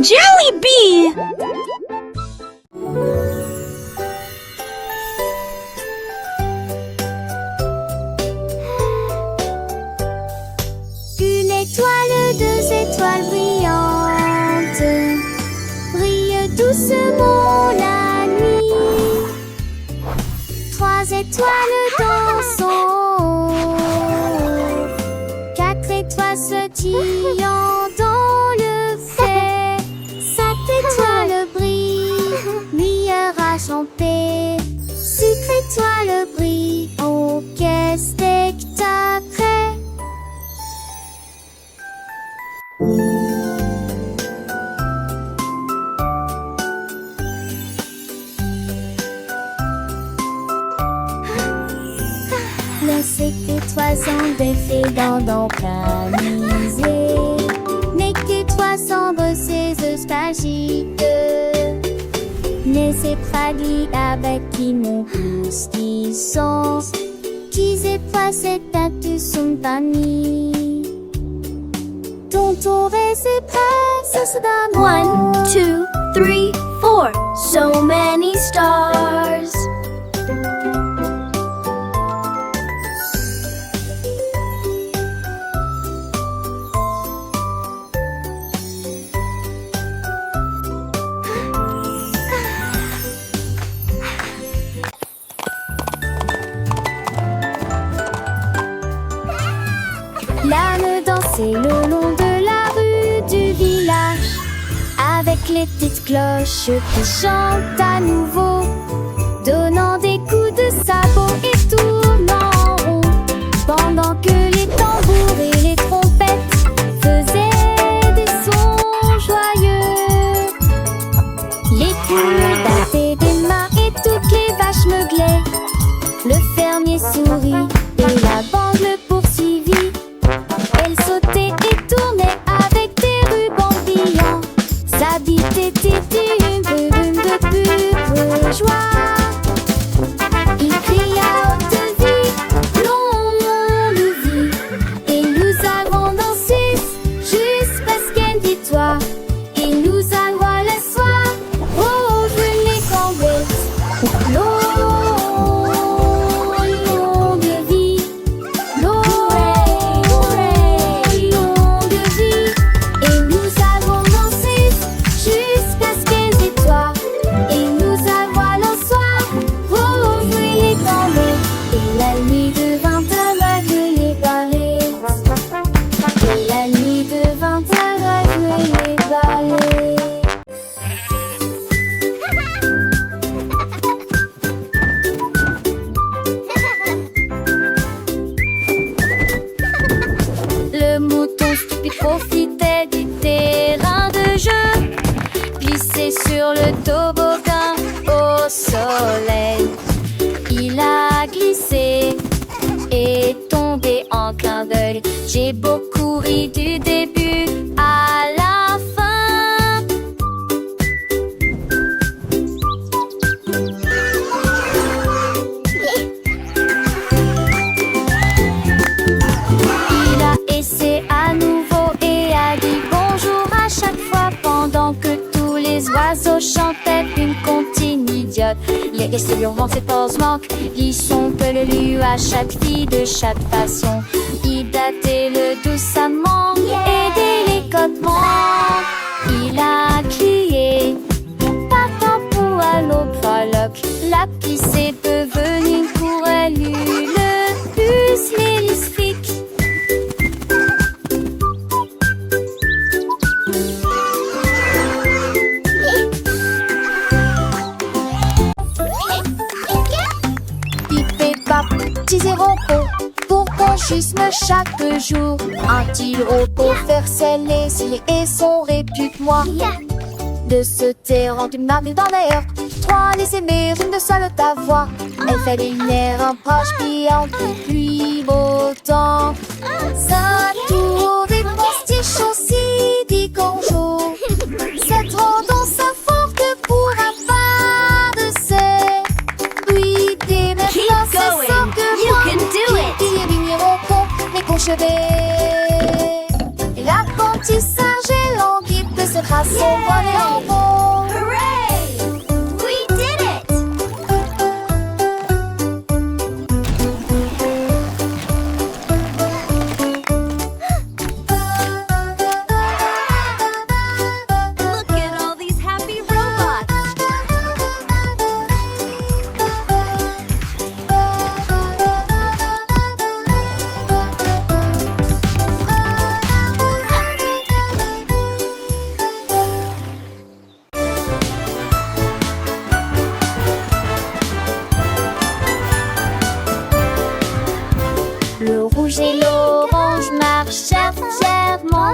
Jelly Bee! Une étoile, deux étoiles brillantes brillent doucement la nuit. Trois étoiles dans son haut, quatre étoiles sautillant dans le fait. Cinq étoiles brillent, lueur enchantée. Six étoiles brillent, oh quel spectacle! Les sept étoiles sont défaites dans camisé. N'est que trois sombres ces magiques. Les étoiles avec qui nous poussent qui sont. Qui étoiles cette tête sont bannis. Ton tour est ses presses d'amour. 1, 2, 3, 4. So many stars. L'âne dansait le long de la rue du village, avec les petites cloches qui chantent à nouveau, donnant des coups de sabot et tournant en rond, pendant que les tambours et les trompettes faisaient des sons joyeux. Les poules battaient des mains et toutes les vaches meuglaient. Le fermier sourit et la bande le poursuivit. Elle sautait et tournait avec des rubans brillants. Sa bite était une brume de pure joie. Il cria haute vie, longue vie. Et nous avons dansé jusqu'à ce qu'elle victoire. Et nous allons le soir, oh je les cambouettes. Longue vie, longue vie. Et nous avons dansé jusqu'à ce qu'elle victoire. Et nous allons le soir, oh je les cambouettes. Et la nuit devint aveugle et barrée. Et la nuit devint aveugle et barrée. Le mouton stupide profitait du terrain de jeu, glissé sur le toboggan au soleil. Il a glissé et tombé en clin d'œil. J'ai beaucoup ri du début à la fin. Il a essayé à nouveau et a dit bonjour à chaque fois, pendant que tous les oiseaux chantaient une comptine idiote. Les restes hurlant ses forces manquent, ils sont peu le lieu à chaque fille de chaque façon. Il datait le doucement et délicatement. Il a crié partant pour à l'autre. La pisse est devenue pour elle le plus mélistique. Pipé pap, petits et repos, pour qu'on schisme chaque jour. Un-t-il repos faire ses cils et son répute-moi. De se taire en une marmite dans l'air. Trois les aimer, une de seule ta voix. Elle fait des lumières, un proche brillant depuis beau temps. Ça tour des postiches aussi, dit Conjo. Cette tendance à forte pourra pas de ses. Oui, des mêmes Keep going. You can do it. Et l'apprentissage est lent qui peut se grâce au bon lambeau. Hooray! We did it! Look at all these happy robots! Le rouge et l'orange marchèrent fièrement.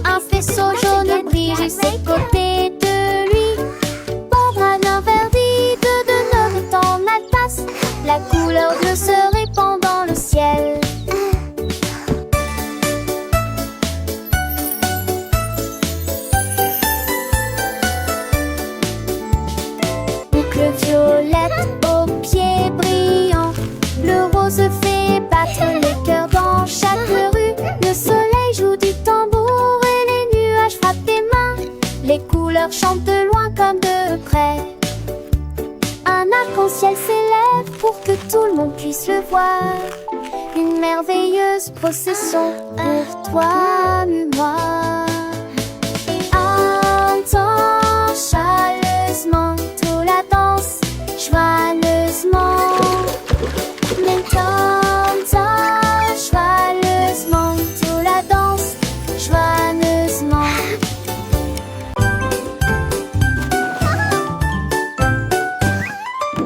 Un faisceau jaune brille de ses côtés de lui. Pendra d'un verdi de demeure est en Alsace. La couleur bleue se répand dans le ciel. Boucle violette aux pieds brillants. Le rose fait battre les cœurs dans chaque rue. Le soleil joue du tambour et les nuages frappent des mains. Les couleurs chantent de loin comme de près. Un arc-en-ciel s'élève pour que tout le monde puisse le voir. Une merveilleuse procession pour toi et moi. Entends chaleureusement toute la danse, joyeusement. T'entends joyeusement toute la danse, joyeusement.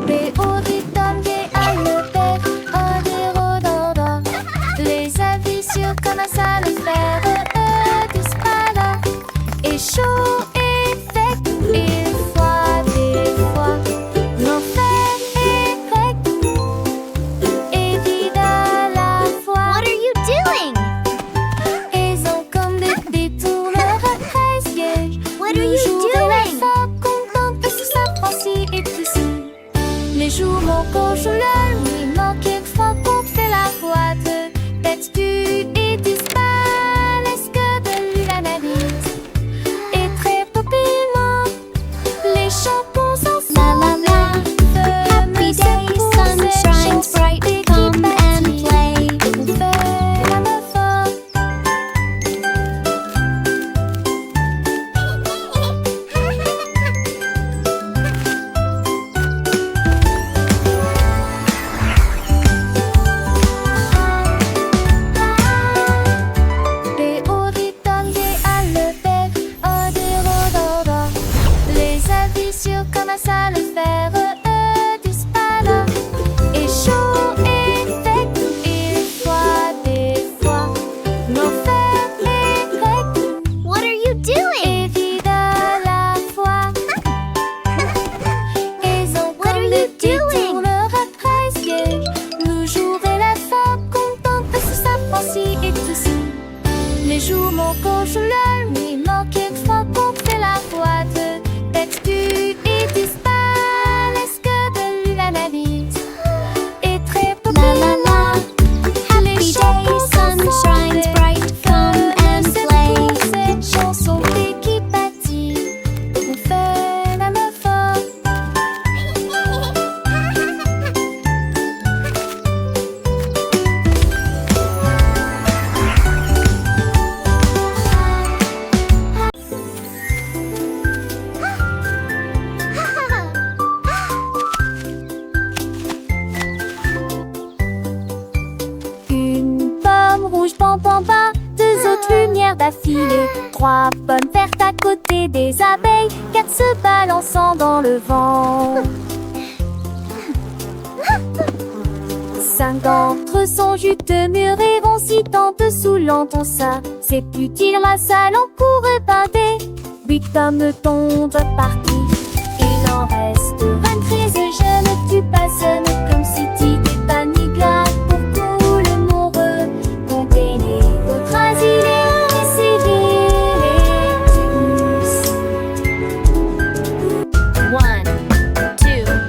Les auditeurs et à le père, au dérododo. Les avis sur comment ça le faire, dispada. Et chaud et sec, et froid, des fois. L'enfer est grec. Et vide à la fois. What are you doing? Ils ont comme des détourneurs à 13 pièges. What are you Toujours doing? la fois contente que sous sa pensée et tout ça. Les jours mon coche le lui manque une fois qu'on fait la boîte. Tête du et disparaît. Est-ce que de lui l'analyse est très populaire. Les chansons sont La la la. Happy day, sun shines bright. Come and play. Les auditeurs à le bec, au dérododo. Les avis sur comment ça le faire, dispada. Et chaud et sec, et froid des fois. L'enfer est grec. What are you doing? Et vide à la fois. Ils ont What are comme you des doing? détourneurs à 13 pièges. Le jour et la fin contente que sous sa pensée et tout ça. Les jours mon coche le nuit manque une fois qu'on fait la boîte. Tête du et disparaît. Est-ce que de lui l'analyse est très La la la. Happy day, sun shines bright. Come and play. Cette chanson qui bâtit, on fait la même fois. Une pomme rouge, pam pam pam, deux autres lumières d'affilée, trois pommes vertes à côté des abeilles, quatre se balançant dans le vent. Cinq d'entre eux sont juteux, mûrs et vont si tant dessous l'entend ça. C'est utile, la salle en court épinté. Huit pommes tombent parties. Il en reste 23 jeunes, tu passes comme si t'étais pas ni grave pour tout le monde. Comptez les autres asilés, et c'est 1, 2, 3, 4.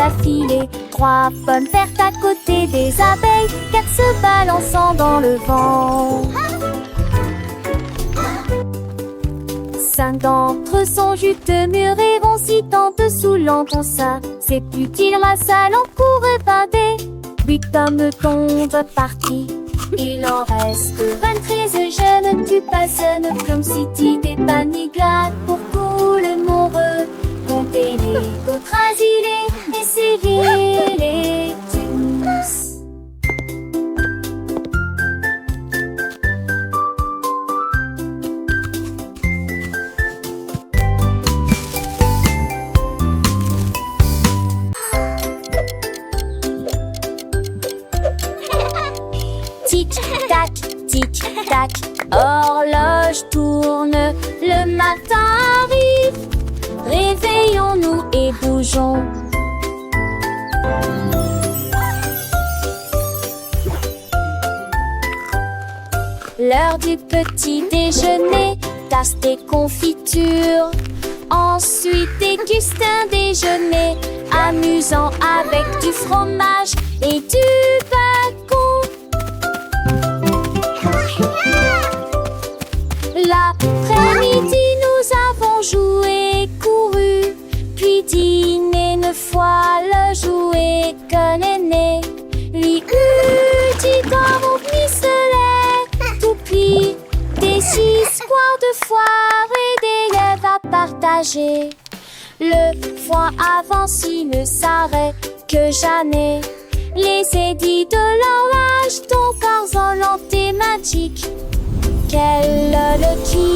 d'affilée. 3 pommes vertes à côté des abeilles, 4 se balançant dans le vent. 5 d'entre eux sont juteux, mûrs et vont si tant dessous l'entonça. C'est plus qu'il rassa l'encours épinté. 8 pommes tombent parties. Il en reste 23 jeunes. Tu passes comme si tu des paniers glaces pour couler mon re. Comptez les autres asilés et serrez-les tous. Tic-tac, tic-tac, horloge tourne, le matin arrive. Réveillons-nous et bougeons. L'heure du petit déjeuner, tasse des confitures. Ensuite déguste un déjeuner amusant avec du fromage et du bacon. L'après-midi, nous avons joué, couru, puis dîné 9 fois le jouet que l'aîné lui eut dit dans mon pistolet. Tout pris des histoires de foire et des lèvres à partager. Le foin avance, il ne s'arrête que jamais. Les édits de l'horloge, ton corps volant et magique. Quelle le qui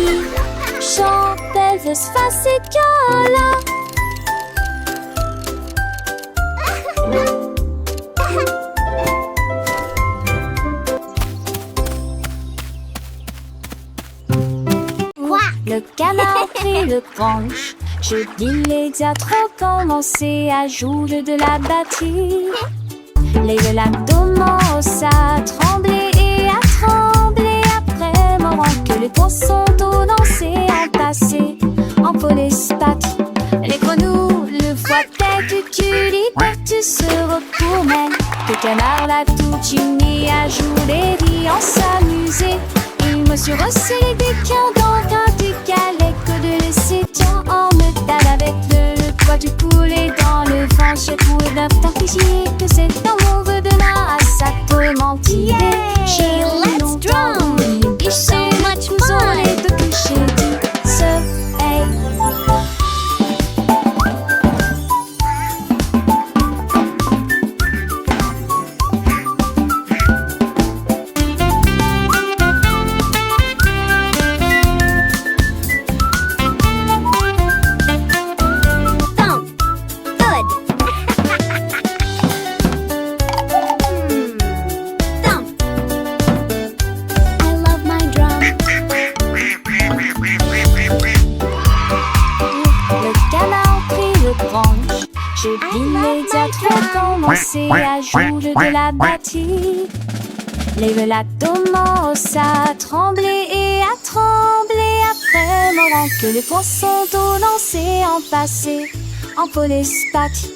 chante Elvis Fascicola. Quoi? Le canard prit le branche. Je dis les diatres commencé à jouer de la batterie. Les l'abdomen à trembler et à trembler après moment que les poissons d'eau dansaient en passé en polyspath. Les grenouilles, le foie tête, tu se retournent. Le canard l'a tout uni à jouer et en s'amuser. Il me suis resserré des quins dans un décalé que de laisser tiens en métal avec le poids du poulet dans le vent. J'ai trouvé d'un t'afficher que c'est dans mon vœu de là à ça te mentir. Yay! Let's drum! It's so much fun! Et de coucher du soleil. Je dis les diatres commencer à jouer de la batterie. Les velatomes à trembler et à trembler après moment que les poissons d'eau dansaient en passé en polyspath.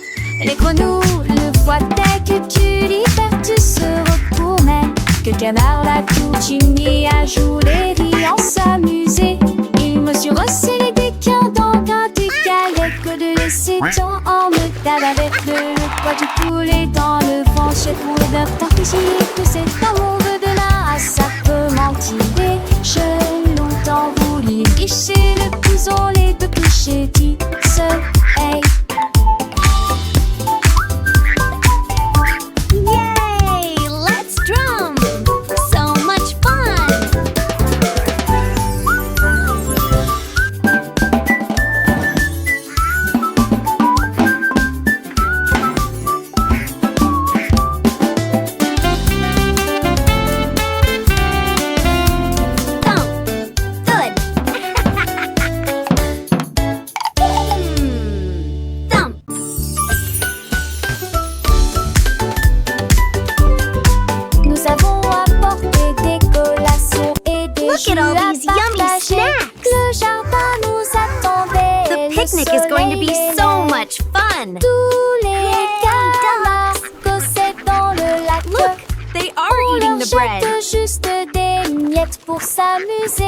Les grenouilles, le foie tête, tu libères, tu se retournais. Que le canard l'a tout uni à jouer et en s'amuser. Il me suis resserré des quins dans un décalé que de laisser tant en métal avec le poids du poulet dans le vent. J'ai trouvé d'un t'afficher que c'est dans mon vœu de là à ça peut mentir. J'ai longtemps voulu licher le couson, les deux couchers du soleil. Yay! Let's drum! So much fun! Look at all these yummy snacks! Le jardin nous attendait. The picnic is going to be so much fun! Tous les the bread. jette juste des miettes pour s'amuser.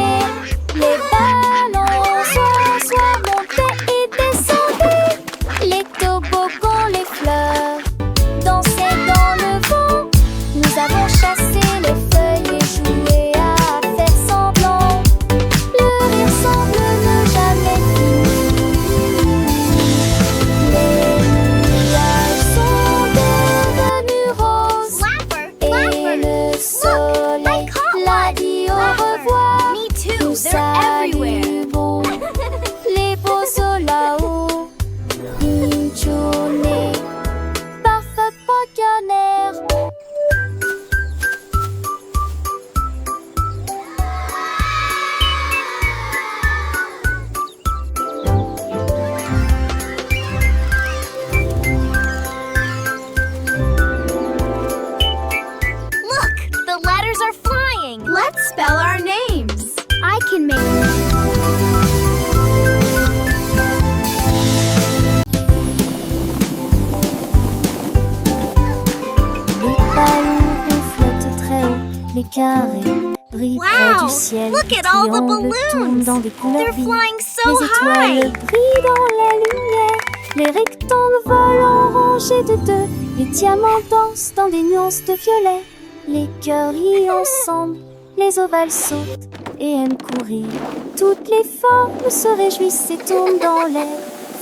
Les ballons soit montés et descendaient. Les toboggans, les fleurs dansaient dans le vent. Nous avons chassé les feuilles et joué à faire semblant. Le rire semble ne jamais finir. Les nuages sont devenus roses et le soleil l'a dit au revoir. Me too, Nous they're everywhere. saluons les beaux là-haut. Une journée parfaite pour canard. Look, the letters are flying. Let's spell our names. I can make les ballons flottent très haut, les carrés brillent près Wow, du ciel. look at all the Triangles tournent balloons. dans des couleurs They're vives. flying so Les étoiles high. brillent dans la lumière. Les rectangles volent en rangées de deux. Les diamants dansent dans des nuances de violet. Les cœurs rient ensemble. Les ovales sautent et aiment courir. Toutes les formes se réjouissent et tournent dans l'air.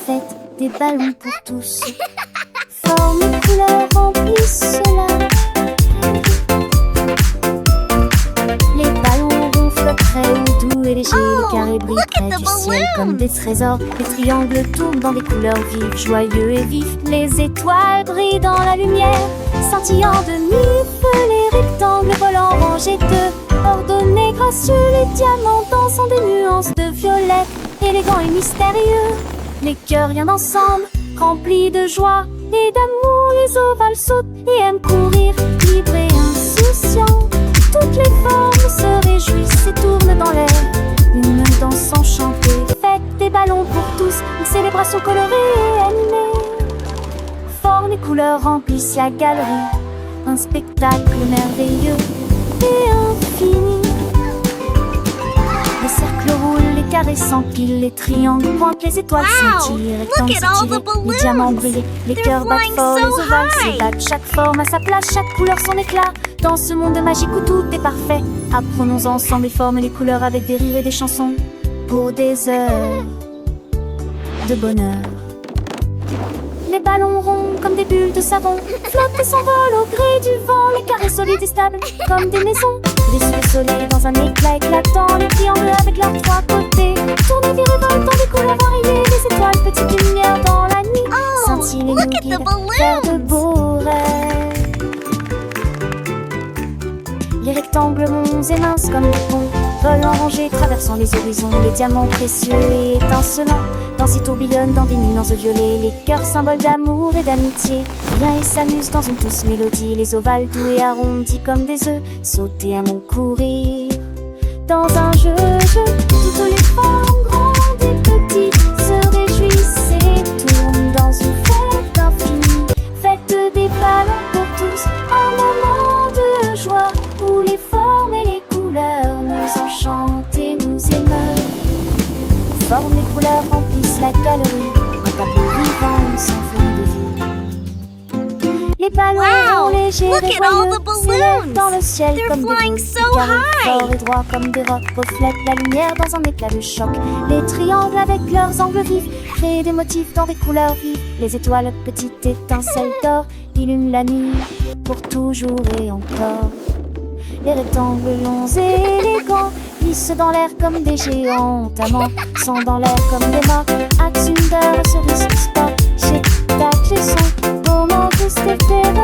Faites des ballons pour tous. Formes et couleurs remplissent cela. Les ballons ronflent très haut, doux et légers. Oh, Les carrés brillent look près at du the ciel comme balloons. des trésors. Les triangles tournent dans des couleurs vives, joyeux et vifs. Les étoiles brillent dans la lumière, scintillant de mille feux. Les rectangles volent en rangées de ordonnés, gracieux. Les diamants dansent en des nuances de violet, élégants et mystérieux. Les cœurs viennent ensemble, remplis de joie et d'amour. Les ovales sautent et aiment courir, libres et insouciants. Toutes les formes se réjouissent et tournent dans l'air. Une danse enchantée, faites des ballons pour tous. Une célébration colorée et animée. Formes et couleurs remplissent la galerie. Un spectacle merveilleux et infini. Les cercles roulent, les carrés s'empilent, les triangles pointent, les étoiles Wow, scintillent, les look rectangles at all s'étirent, the balloons. les diamants brillent, les They're cœurs battent flying fort, so les ovales high. s'ébattent, chaque forme à sa place, chaque couleur son éclat. Dans ce monde magique où tout est parfait, apprenons ensemble les formes et les couleurs avec des rires et des chansons pour des heures de bonheur. Les ballons ronds comme des bulles de savon flottent et s'envolent au gré du vent. Les carrés solides et stables comme des maisons. Les soleil dans un éclat éclatant. Les triangles avec leurs trois côtés tournent et revoltent dans des couleurs variées. Les étoiles, petites lumières dans la nuit, Oh, scintillent et look nous at the guident vers de balloons. beaux rêves. Les rectangles monts et minces comme des ponts volent en rangées, traversant les horizons. Les diamants précieux et étincelants dansent et tourbillonnent dans des nuances violets. Les cœurs symboles d'amour et d'amitié viennent et s'amusent dans une douce mélodie. Les ovales doux et arrondis comme des œufs sautent et aiment courir dans un jeu. Toutes les formes grandes et petites se réjouissent et tournent dans une fête infinie. Faites des ballons pour tous, un moment de joie où les formes et les couleurs nous enchantent et nous émeuvent. Formes et couleurs remplissent la galerie, un tableau vivant, une symphonie de vie. Les ballons Wow, légers look et at all joyeux the s'élèvent balloons. dans le ciel They're comme des flying boules. so Les carrés high. forts et droits comme des rocs reflètent la lumière dans un éclat de choc. Les triangles avec leurs angles vifs créent des motifs dans des couleurs vives. Les étoiles, petites étincelles d'or, illuminent la nuit pour toujours et encore. Les rectangles longs et élégants glissent dans l'air comme des géants. Amants sont dans l'air comme des morts. Axunder, cerise, sport, chez tac, les sons. Comment tous les faire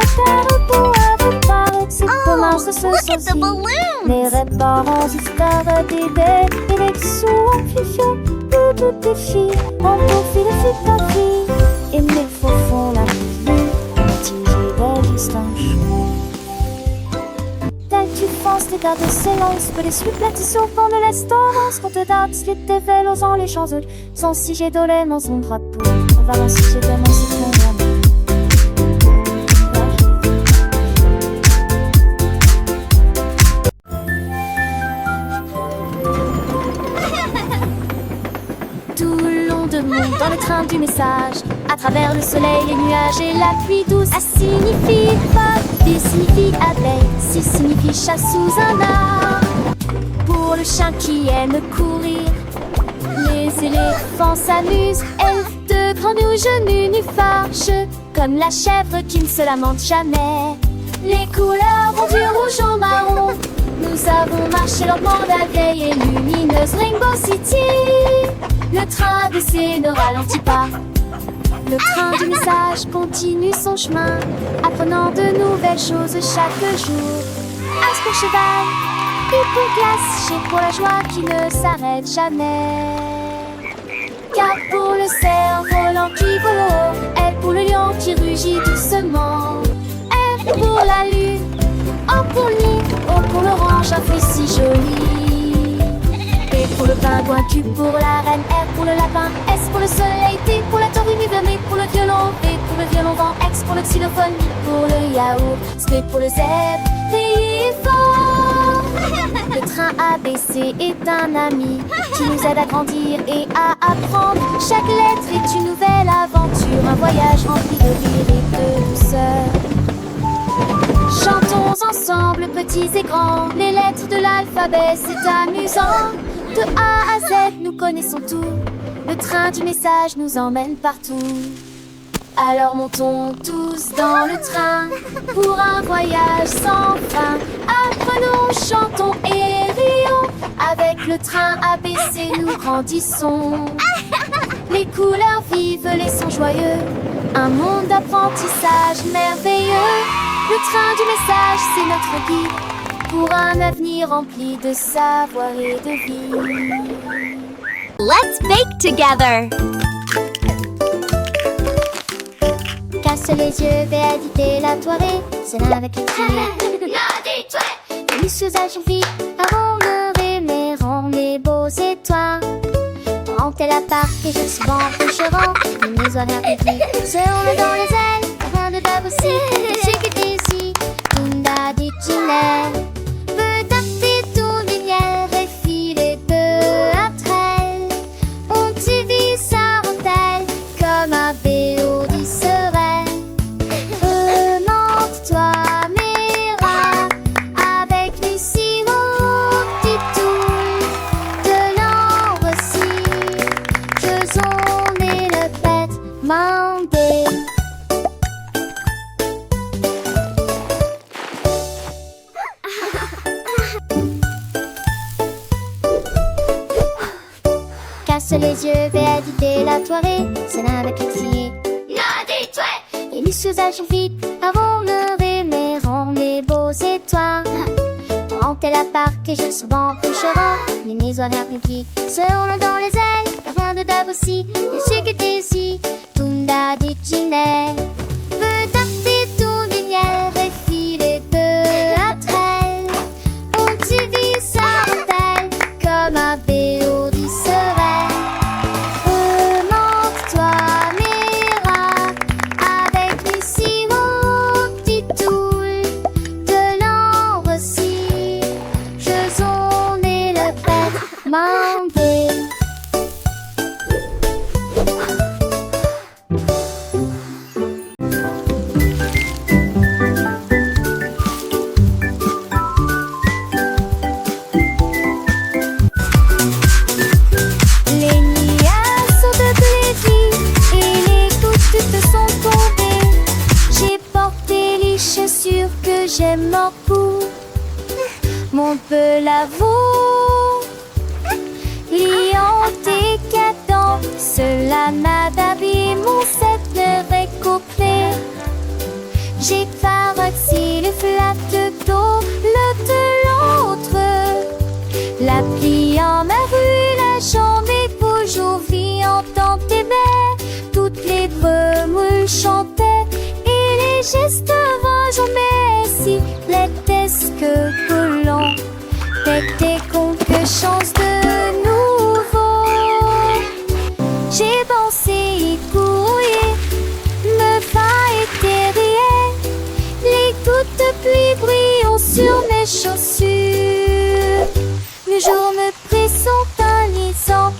repos avec par c'est comment Oh, ce se look at the sosie. balloons. Les réparants histoires des bêtes et les sous amplifiants. Toutes les filles en profil de fit ta fille. Et mes faux font la vie, mitigés de distance. Tu penses les gars de silence, que les suites platis au fond de l'estorance. Quand te dates, les dévèles osant les champs sans si j'ai dolé dans son drapeau. On va dans si j'ai mon citron. train du message. À travers le soleil, les nuages et la pluie douce. A signifie pop, B signifie abeille, C signifie chat sous un arbre. Pour le chien qui aime courir, les éléphants s'amusent. Elfe de grands nus nénuphars, comme la chèvre qui ne se lamente jamais. Les couleurs vont du rouge au marron. Nous avons marché lentement la vieille et lumineuse Rainbow City. Le train d'essai ne ralentit pas. Le train du message continue son chemin, apprenant de nouvelles choses chaque jour. As pour cheval, P pour glace, G pour la joie qui ne s'arrête jamais. K pour le cerf-volant qui vole haut, L pour le lion qui rugit doucement. R pour la lune, O pour le nid, O pour l'orange, un fruit si joli. P pour le pingouin, Q pour la reine, R pour le lapin, S pour le soleil, T pour la tortue, M pour le violon, V pour le violon vent, X pour le xylophone, I pour le yaourt, Z pour le zèbre, éléphant. Le train ABC est un ami qui nous aide à grandir et à apprendre. Chaque lettre est une nouvelle aventure, un voyage rempli de rire et de douceur. Chantons ensemble, petits et grands, les lettres de l'alphabet, c'est amusant. De A à Z, nous connaissons tout. Le train du message nous emmène partout. Alors montons tous dans le train pour un voyage sans fin. Apprenons, chantons et rions. Avec le train ABC, nous grandissons. Les couleurs vives, les sons joyeux. Un monde d'apprentissage merveilleux. Le train du message, c'est notre guide pour un avenir rempli de savoir et de vie. Let's bake together. Casse les yeux, véadité la toirée, c'est là avec les filles. Les sous-âges sont filles, avant de rêver, rond les beaux étoiles. Quand elle a parti, je suis bon, coucherant, mes horaires petits, se roulent dans les ailes, rien de dab aussi, j'ai quitté ici, Tunda dit Ginelle. Peut tâter ton lumière et filer peu après elle. On divise sa rondelle comme un vélo serait. Remonte-toi, Mira, avec Lucie, mon petit tour. De l'ambre aussi, faisons et le fête manger. Casse les yeux, véadité la toirée, c'est là avec les filles. Et les sous-âges sont vides, avant le rêver, rond les beaux étoiles. Quand elle a parqué, je suis bon couchera, les maisons républiques se roulent dans les ailes, rien de dab aussi, et j'ai quitté ici, Tunda dit Ginelle. Peut tâter ton lumière et filer peu après elle. On divise sa rondelle comme un vélo serait. Remonte-toi, Mira, avec Lucie, mon petit tour. De l'ambre aussi, faisons et le fête manger. Les nuages sont devenus et les gouttes sont tombées. J'ai porté les chaussures que j'aime en peau. Mon peu l'avoue, liant et cadent, cela m'a d'habillé mon set récoupé. J'ai paroxy le flat de dos, le de l'autre. La pliant ma rue, la journée toujours viande dans tes baies. Toutes les brumes chantaient et les gestes vagues mais si l'étesque collant t'étais quelque chose de nouveau. J'ai pensé y courir, me pas été réel. Les gouttes de pluie brillent sur mes chaussures. Le jour me pressent un lisant.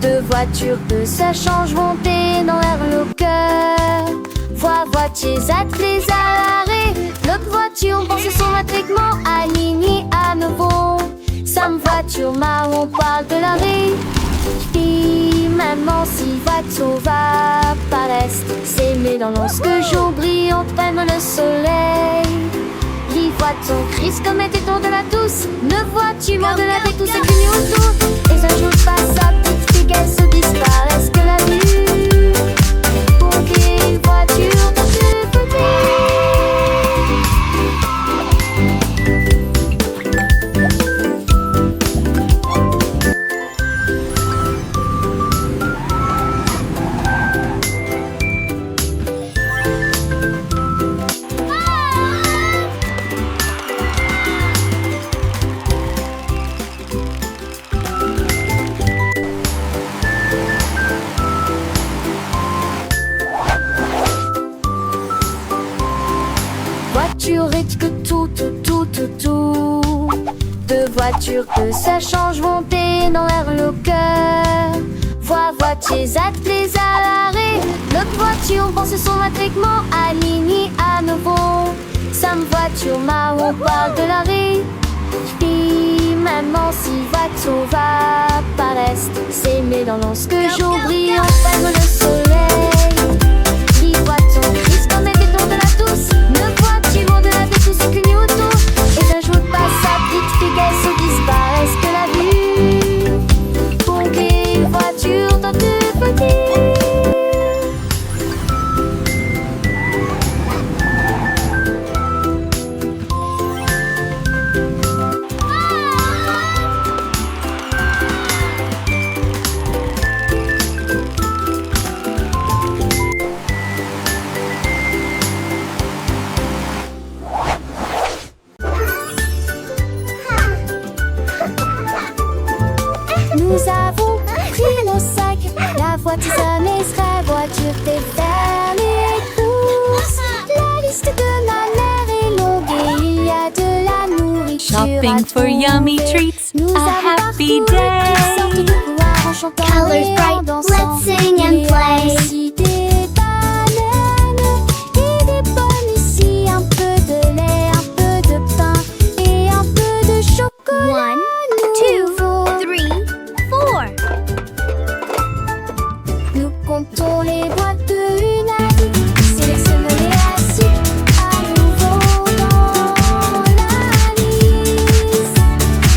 Deux voitures que ça change monter dans leur locker. Voitiers attelés à l'arrêt. L'autre voiture pense son attroupement aligné à nouveau. Sam voiture marron parle de l'arrêt. Puis maintenant si voiture va paraître s'aimer dans lorsque jour brillant prenne le soleil. Les voitures crient comme était-on de la douce. Ne vois-tu moins de la vie tout ce qui nous autour. Et un jour passe sa petite fille qu'elle se disparaisse que la vue. Pour qu'une voiture dans ce côté. Voiture et que tout. Deux voitures que ça change monter dans leur locker. Voitiers attelés à l'arrêt. L'autre voiture pense son attroupement aligné à nouveau. Sam voiture marron parle de l'arrêt. Puis maintenant si voiture va paraître s'aimer dans lorsque jour brillant ferme le soleil. Les voitures crient comme était-on de la douce. Ne vois-tu moins de la vie tout ce que nous autour. Et un jour passe sa petite fille qu'elle se disparaisse que la vue. Pour qu'une voiture dans deux petits. Nous avons pris nos sacs. La voiture s'amèsera, voiture t'es fermée course. La liste de ma mère est longue et il y a de la nourriture Shopping à for yummy trouver. treats, Nous a avons happy parcouru toutes sortes de day. couloirs en chantant Colors et en bright, dansant. let's sing and Il y a play. aussi des bananes et des pommes ici. Un peu de lait, un peu de pain et un peu de chocolat. 1, 2, nouveau. 3, 4. Nous comptons les boîtes de une à 10. Sélectionne les assiettes à nouveau dans la liste.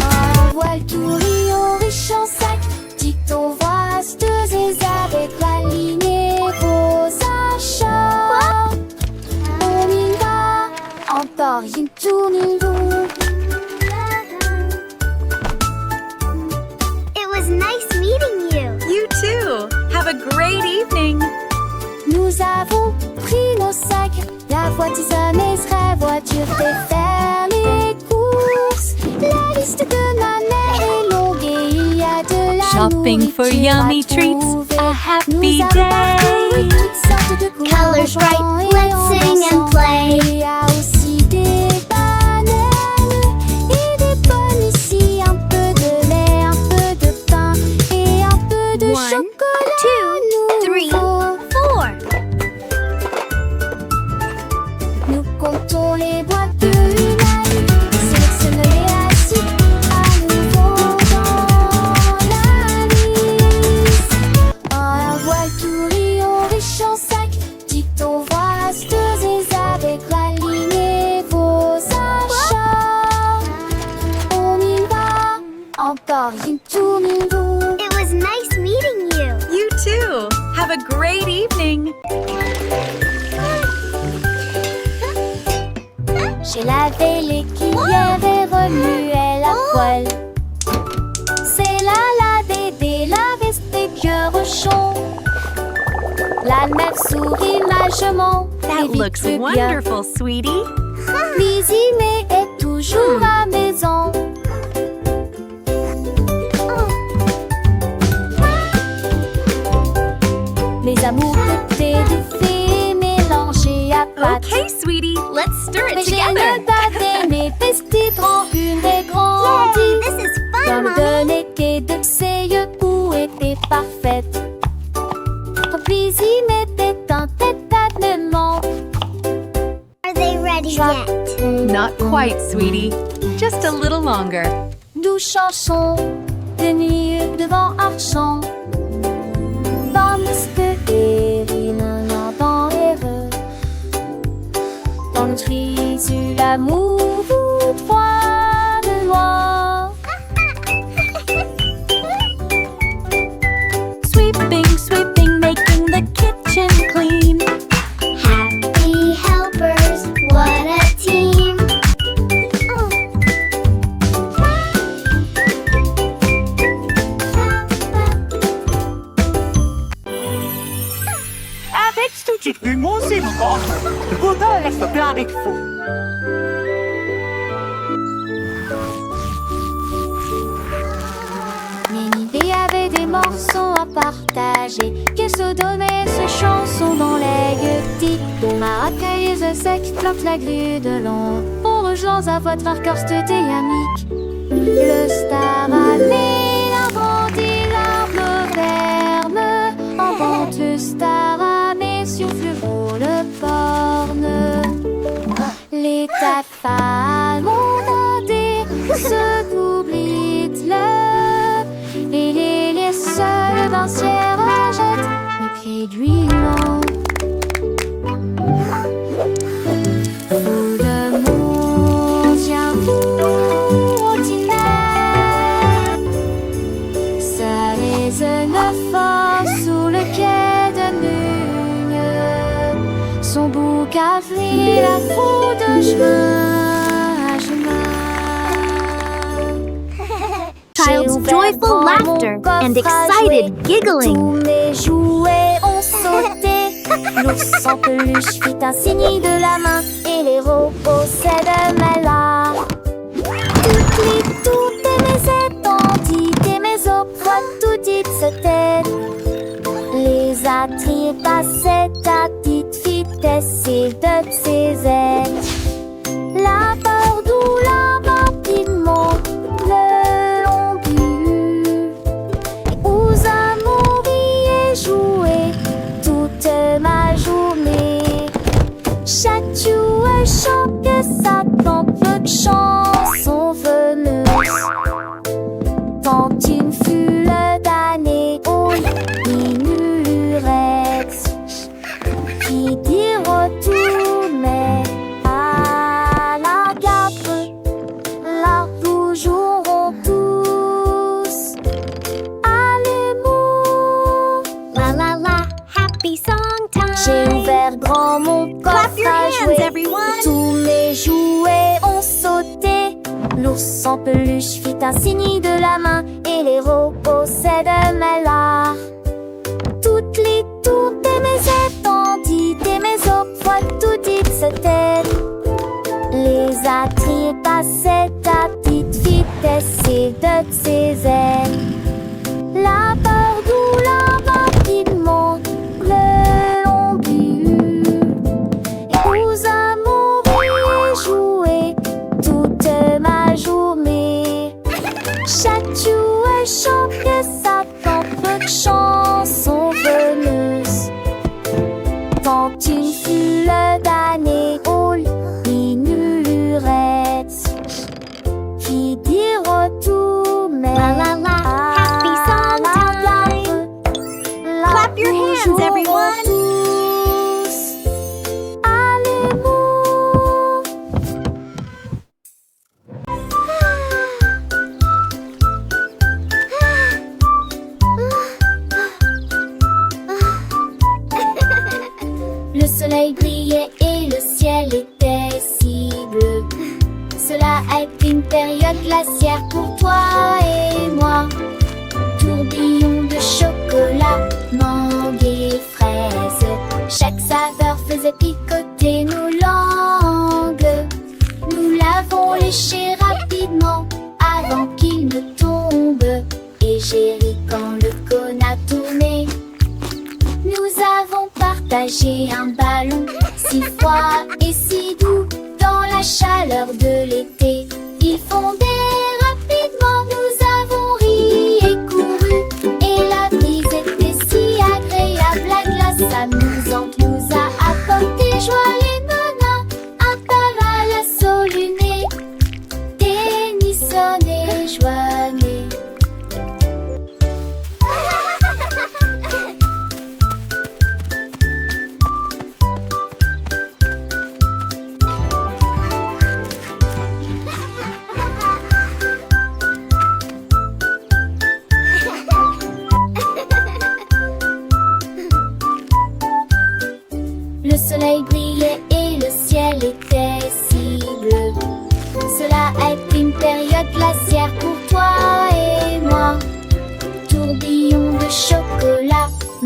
Un voile tout riant riche en sac. Dicton vasteuse avec la lignée vos achats. On y va, encore une tournée. It was nice meeting you. You too. Have a great evening. Nous avons pris nos sacs. La voiture s'amèsera, voiture fait fermer course. La liste de ma mère est longue et il y a de la Shopping for nourriture yummy à treats, trouver. a happy Nous avons parcouru day. toutes sortes de couleurs Colors en chantant bright, et let's en sing and dansant. play. Il y a aussi des bananes et des pommes ici. Un peu de lait, un peu de pain et un peu de 1, chocolat 2, 3, nouveau. 4. Nous comptons les boîtes de une à 10. Sélectionne les assiettes à nouveau dans la liste. Un voile tout riant riche en sac. Dicton vasteuse avec la lignée vos achats. On y va, encore une tournée. It was nice meeting you. You too. Have a great evening. J'ai lavé les cuillères et remué la poêle. C'est la Dédé, la veste des vieux rochons. La mère sourit lâchement. That et vite looks plus bien. wonderful, sweetie. Lizzie est toujours à maison. Mes amours de thé de fée mélangés à pâte. Okay, sweetie, let's stir it Mais j'ai together. le date mes petits trempes, une et grandie. This is fun, Comme Mommy. de l'été de ses yeux où était parfaite. Puis y mettait un tétanement. Are they ready yet? Not quite, sweetie. Just a little longer. Nous chansons de nuit devant un champ. Dans mystère, dans heureux. Dans le tri sur l'amour, vous trois de loin. Sweeping, sweeping, making the kitchen clean. Happy helpers, what a team! Avec ce petit humour, c'est fort. Bouddha laisse le plan avec fou. Ménidée avait des morceaux à partager, qu'elle se donnait ses chansons dans les gueutis. Maracaïs sec flotte la grue de long pour rejoindre à votre arcorste et amique. Le star année, l'inventi l'arbre verme, invente le star année sur le le porne. Les tafales montés se doublent et les seuls d'un ciel rejette les pieds d'huilant. Fou de mon tien vous ordinaire, ça résonne fort sous le quai de Nugne. Son bouc a fui la foule de chemin à chemin. Child's joyful laughter and excited giggling. Tous mes jouets ont sauté. L'ours en peluche fit un signe de la main et les robots s'aident là. Toutes mes étendues et mes opres, tout dites se tête. Les attraits passaient à petite vitesse et de ses ailes. La peur d'où la rapidement le long but. Et aux amours y est joué toute ma journée. Chaque jour chante sa temple chanson veneuse. Tant une foule d'années au minurex qui dit retourner à la gare. Là nous jouerons tous à l'amour. La la la, happy song time! J'ai ouvert grand mon coffre Clap your à hands, jouer. everyone! Tous mes jouets ont sauté. L'ours en peluche fit un signe de la main et les robots s'aident là. Toutes les tours et mes étendues et mes opres, tout dites se tête. Les attraits passaient à petite vitesse et de ses ailes. La peur d'où la rapidement le long but. Et aux amours y joué toute ma journée. Chaque jour chante sa propre chanson veneuse. Tant une foule d'années au minurettes qui dit retour mais La la la, happy song time! Clap your hands, everyone! Tous à l'amour. Le soleil brillait et le ciel était si bleu. Cela a été une période glaciaire pour toi et moi. Tourbillon de chocolat, mangue et fraises. Chaque saveur faisait picoter nos langues. Nous l'avons léché rapidement avant qu'il ne tombe. Et j'ai ri quand le cône a tourné. Nous avons partagé un ballon si froid et si doux dans la chaleur de l'été. Il fondait rapidement, nous avons ri et couru et la vie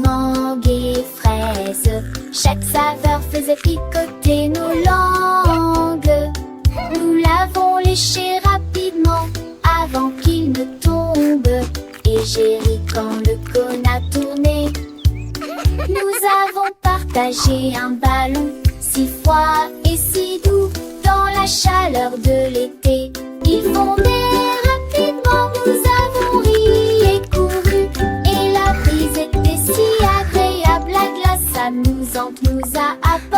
mangue et fraise. Chaque saveur faisait picoter nos langues. Nous l'avons léché rapidement avant qu'il ne tombe. Et j'ai ri quand le cône a tourné. Nous avons partagé un ballon si froid et si doux dans la chaleur de l'été. Il fondait rapidement, nous avons ri et couru. Et la brise était si agréable, la glace amusante nous a appris